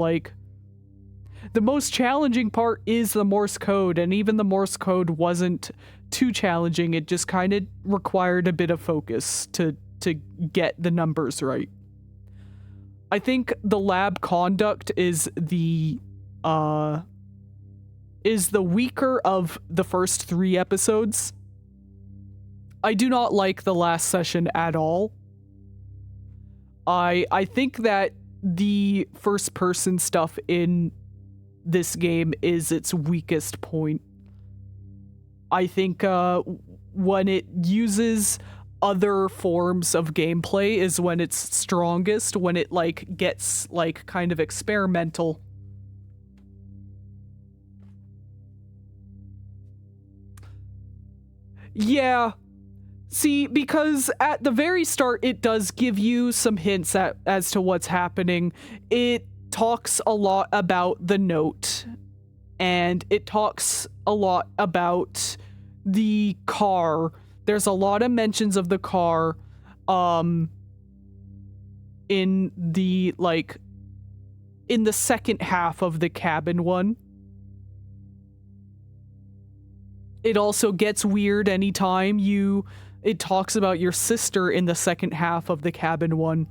the most challenging part is the Morse code, and even the Morse code wasn't too challenging. It just kind of required a bit of focus to get the numbers right. I think the lab conduct is the is the weaker of the first 3 episodes. I do not like the last session at all. I think that the first person stuff in this game is its weakest point. I think when it uses other forms of gameplay is when it's strongest, when it like gets like kind of experimental. Yeah. See, because at the very start, it does give you some hints as to what's happening. It talks a lot about the note, and it talks a lot about the car. There's a lot of mentions of the car, in the second half of the cabin one. It also gets weird anytime it talks about your sister in the second half of the cabin one.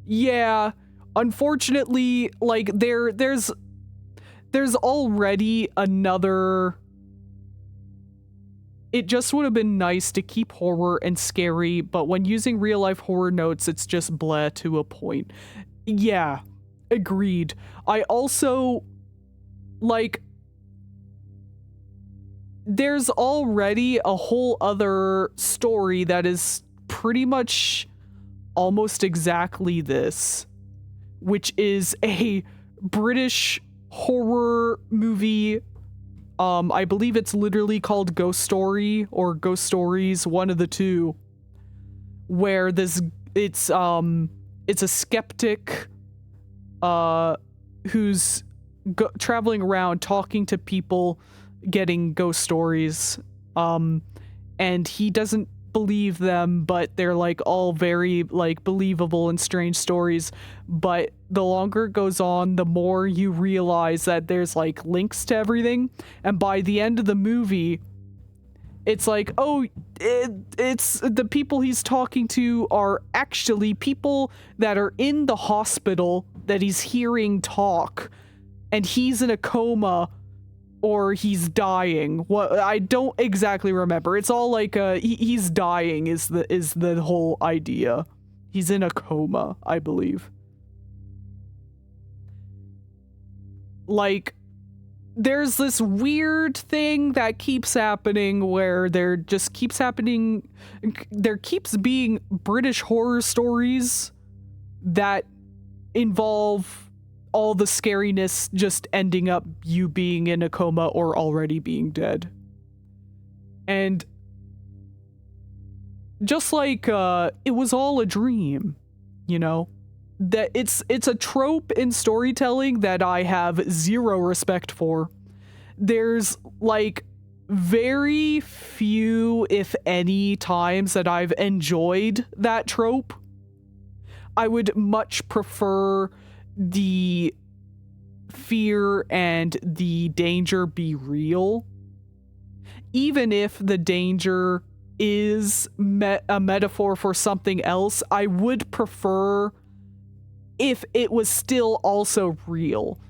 Yeah, unfortunately, like there's already another. It just would have been nice to keep horror and scary, but when using real life horror notes, it's just bleh to a point. Yeah, agreed. I also, like, there's already a whole other story that is pretty much almost exactly this, which is a British horror movie. I believe it's literally called Ghost Story or Ghost Stories, one of the two, where it's a skeptic who's traveling around talking to people getting ghost stories, and he doesn't believe them, but they're like all very like believable and strange stories. But the longer it goes on, the more you realize that there's like links to everything, and by the end of the movie, it's like, oh, it's the people he's talking to are actually people that are in the hospital that he's hearing talk, and he's in a coma or he's dying. What, I don't exactly remember. It's all like he's dying is the whole idea. He's in a coma, I believe. Like, there's this weird thing that keeps happening where there keeps being British horror stories that involve all the scariness just ending up you being in a coma or already being dead. And just like it was all a dream, you know? That it's a trope in storytelling that I have zero respect for. There's like very few, if any, times that I've enjoyed that trope. I would much prefer the fear and the danger be real, even if the danger is a metaphor for something else. I would prefer if it was still also real.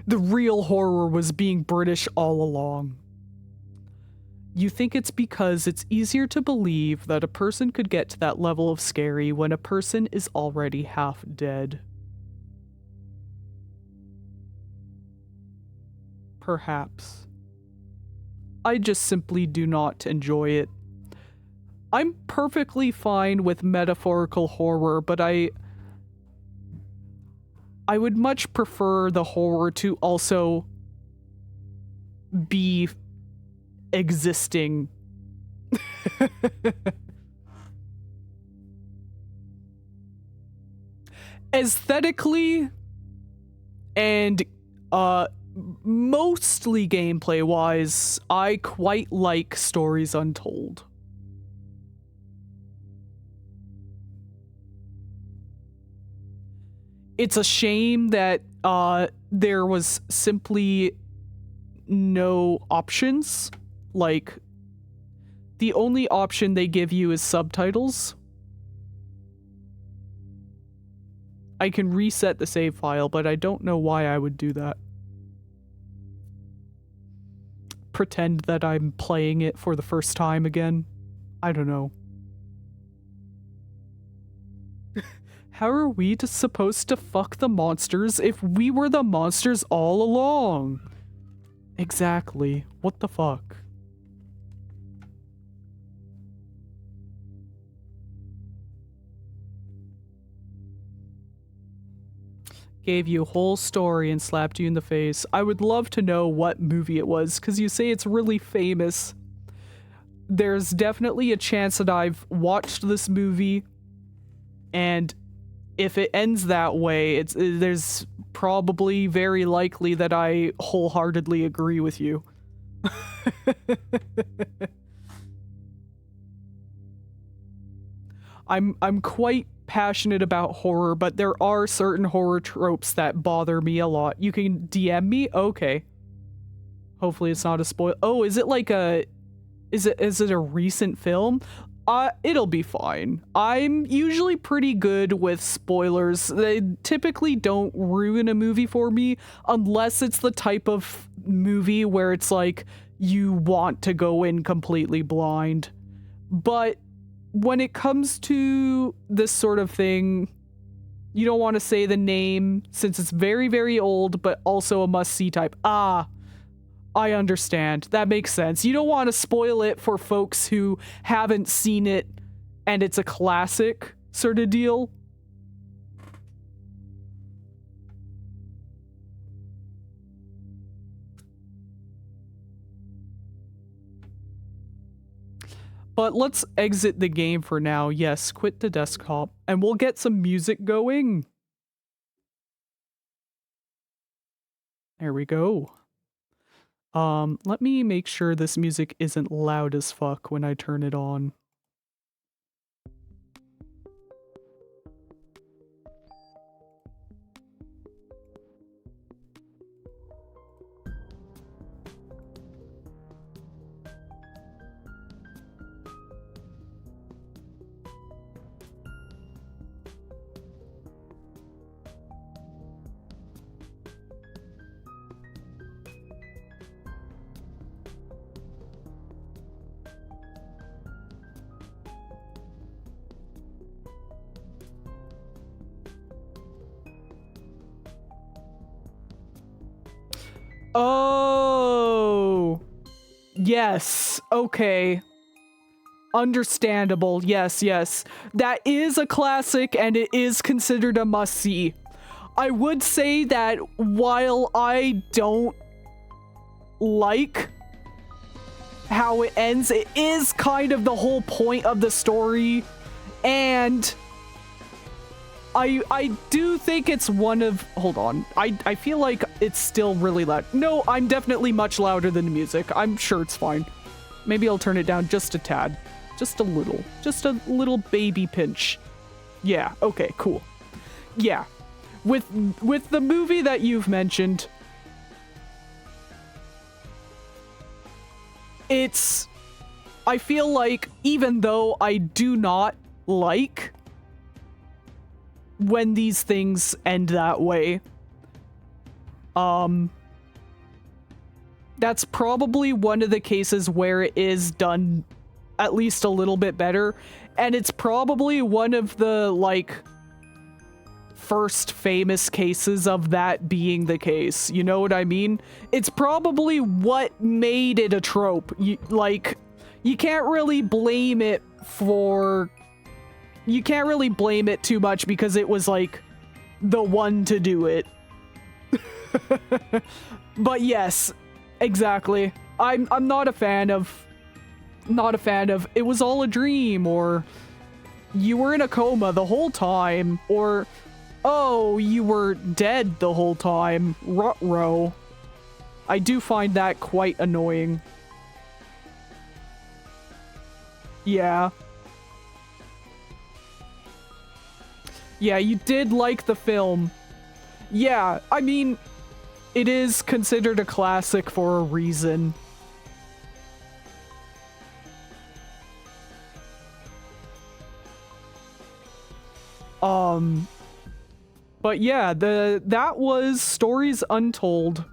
The real horror was being British all along. You think it's because it's easier to believe that a person could get to that level of scary when a person is already half dead. Perhaps. I just simply do not enjoy it. I'm perfectly fine with metaphorical horror, but I would much prefer the horror to also be existing. Aesthetically and mostly gameplay wise, I quite like Stories Untold. it's a shame that there was simply no options. Like, the only option they give you is subtitles. I can reset the save file, but I don't know why I would do that. Pretend that I'm playing it for the first time again. I don't know. How are we supposed to fuck the monsters if we were the monsters all along? Exactly. What the fuck? Gave you a whole story and slapped you in the face. I would love to know what movie it was, because you say it's really famous. There's definitely a chance that I've watched this movie, and if it ends that way, there's probably very likely that I wholeheartedly agree with you. I'm quite passionate about horror, but there are certain horror tropes that bother me a lot. You can DM me? Okay. Hopefully it's not a spoil. Oh, is it like a... Is it a recent film? It'll be fine. I'm usually pretty good with spoilers. They typically don't ruin a movie for me unless it's the type of movie where it's like you want to go in completely blind. But when it comes to this sort of thing, you don't want to say the name since it's very, very old, but also a must-see type. I understand. That makes sense. You don't want to spoil it for folks who haven't seen it and it's a classic sort of deal. But let's exit the game for now. Yes, quit the desktop and we'll get some music going. There we go. Let me make sure this music isn't loud as fuck when I turn it on. Oh, yes. Okay. Understandable. Yes, yes. That is a classic and it is considered a must-see. I would say that while I don't like how it ends, it is kind of the whole point of the story, and I do think it's one of... Hold on. I feel like it's still really loud. No, I'm definitely much louder than the music. I'm sure it's fine. Maybe I'll turn it down just a tad. Just a little. Just a little baby pinch. Yeah, okay, cool. Yeah. With the movie that you've mentioned, it's... I feel like even though I do not like when these things end that way, that's probably one of the cases where it is done at least a little bit better, and it's probably one of the, like, first famous cases of that being the case. You know what I mean? It's probably what made it a trope. You can't really blame it for... You can't really blame it too much because it was, like, the one to do it. But yes, exactly. I'm not a fan of... it was all a dream, or you were in a coma the whole time, or oh, you were dead the whole time. Ruh-roh. I do find that quite annoying. Yeah. Yeah, you did like the film. Yeah, I mean, it is considered a classic for a reason. But yeah, that was Stories Untold.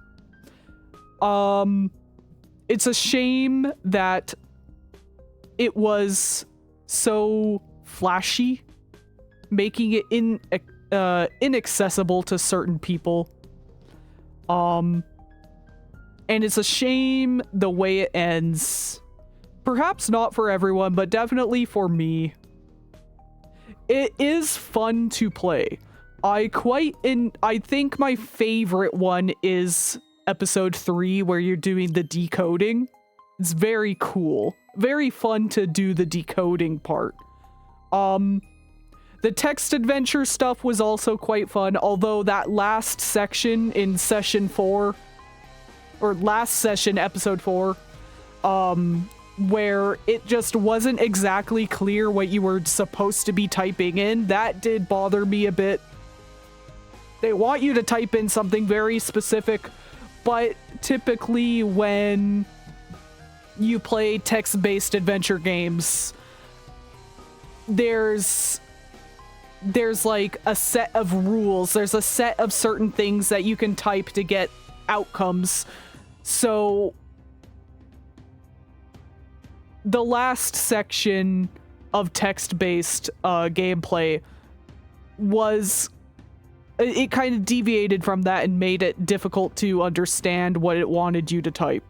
It's a shame that it was so flashy, making it inaccessible to certain people. And it's a shame the way it ends. Perhaps not for everyone, but definitely for me. It is fun to play. I think my favorite one is episode 3, where you're doing the decoding. It's very cool. Very fun to do the decoding part. The text adventure stuff was also quite fun, although that last section in session 4, or last session, episode 4, where it just wasn't exactly clear what you were supposed to be typing in, that did bother me a bit. They want you to type in something very specific, but typically when you play text-based adventure games, there's like a set of rules. There's a set of certain things that you can type to get outcomes. So the last section of text-based gameplay it kind of deviated from that and made it difficult to understand what it wanted you to type.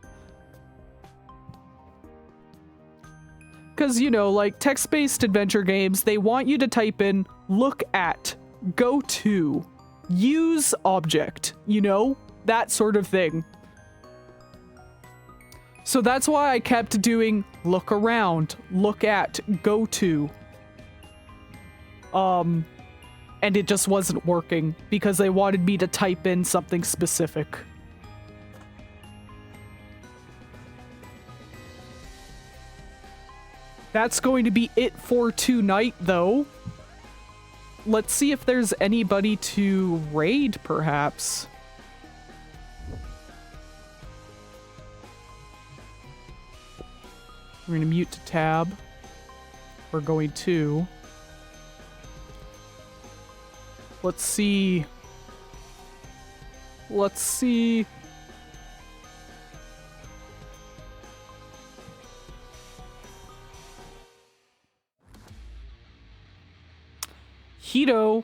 Because, you know, like text-based adventure games, they want you to type in look at, go to, use object, you know, that sort of thing. So that's why I kept doing look around, look at, go to. And it just wasn't working because they wanted me to type in something specific. That's going to be it for tonight, though. Let's see if there's anybody to raid, perhaps. We're going to mute to tab. We're going to... Let's see. Let's see. Hito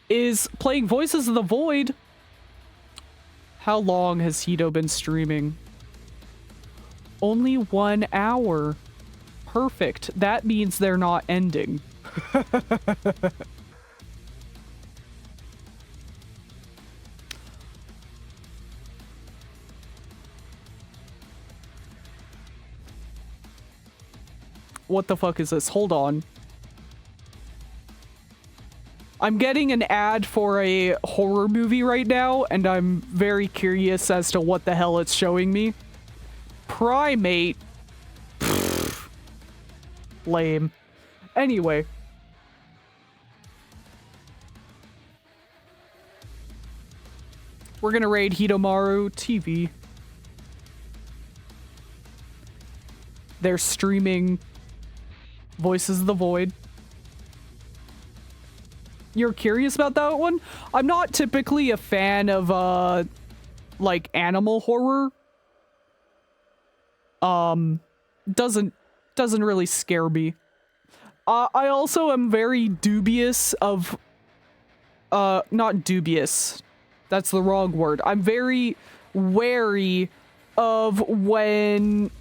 is playing Voices of the Void. How long has Hito been streaming? Only 1 hour. Perfect. That means they're not ending. What the fuck is this? Hold on. I'm getting an ad for a horror movie right now, and I'm very curious as to what the hell it's showing me. Primate. Pfft. Lame. Anyway. We're gonna raid Hitomaru TV. They're streaming Voices of the Void. You're curious about that one? I'm not typically a fan of, like, animal horror. Doesn't really scare me. I also am very dubious of, not dubious. That's the wrong word. I'm very wary of when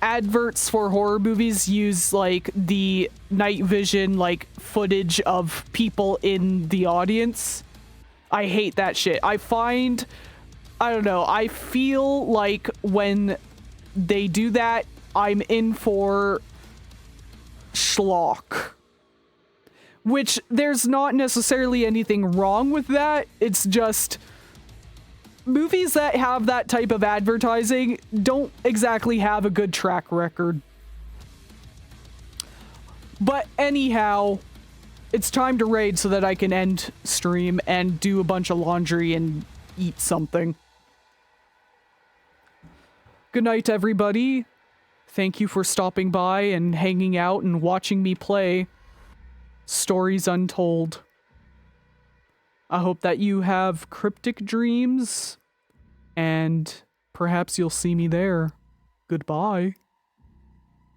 adverts for horror movies use like the night vision like footage of people in the audience. I hate that shit. I don't know, I feel like when they do that, I'm in for schlock. Which there's not necessarily anything wrong with that. It's just movies that have that type of advertising don't exactly have a good track record. But anyhow, it's time to raid so that I can end stream and do a bunch of laundry and eat something. Good night, everybody. Thank you for stopping by and hanging out and watching me play Stories Untold. I hope that you have cryptic dreams, and perhaps you'll see me there. Goodbye.